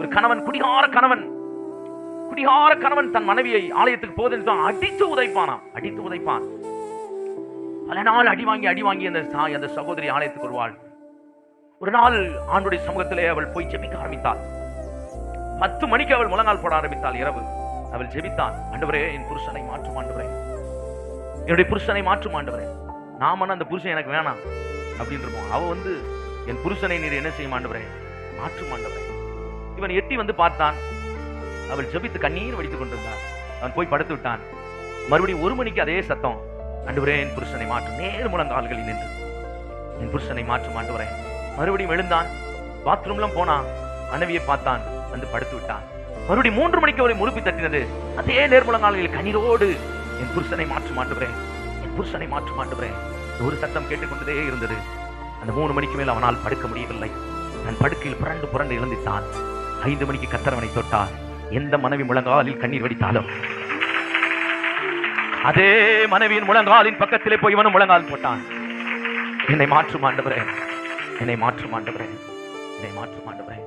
ஒரு கணவன், குடிகார கணவன் தன் மனைவியை ஆலயத்துக்கு போகுதுன்னு அடித்து உதைப்பான். பல நாள் அடி வாங்கி அந்த சகோதரி ஆலயத்துக்கு வருவாள். ஒரு நாள் ஆண்டுடைய சமூகத்திலே அவள் போய் ஜெபிக்க ஆரம்பித்தாள். 10 மணிக்கு அவள் முழங்கால் போட ஆரம்பித்தாள். இரவு அவள் ஜெபித்தாள். ஆண்டவரே, என் புருஷனை மாற்றும் ஆண்டவரே, என்னுடைய புருஷனை மாற்றும் ஆண்டவரே. நாம அந்த புருஷன் எனக்கு வேணாம் அப்படின்னு இருப்போம். அவ என் புருஷனை நீர் என்ன செய்யும் ஆண்டவரே, மாற்றும் ஆண்டவரே. இவன் எட்டி பார்த்தான். அவள் ஜெபித்து கண்ணீர் வடித்துக் கொண்டிருந்தாள். அவன் போய் படுத்து விட்டான். மறுபடியும் 1 மணிக்கு அதே சத்தம், ஆண்டவரே என் புருஷனை மாற்றும். நேர் முழங்கால்களில் நின்று என் புருஷனை மாற்றும் ஆண்டவரே. மறுபடியும் எழுந்தான். பாத்ரூம்லாம் போனான். மனைவியை பார்த்தான். படுத்து விட்டான். மறுபடியும் 3 மணிக்கு அவரை முழுப்பி தட்டினது. அதே நேர்முழங்கால்களில் கண்ணீரோடு என் புருஷனை மாற்றும் ஆண்டவரே, என் புருஷனை மாற்றும் ஆண்டவரே. ஒரு சத்தம் கேட்டுக்கொண்டதே இருந்தது. அந்த 3 மணிக்கு மேல் அவனால் படுக்க முடியவில்லை. தன் படுக்கையில் புரண்டு இழந்திட்டான். 5 மணிக்கு கத்தரவனை தொட்டார். எந்த மனைவி முழங்காலில் கண்ணீர் வடித்தாலும் அதே மனைவியின் முழங்காலின் பக்கத்திலே போய் இவனும் முழங்கால் போட்டான். என்னை மாற்றும் ஆண்டவரே, என்னை மாற்றும் ஆண்டவரே, என்னை மாற்றும் ஆண்டவரே.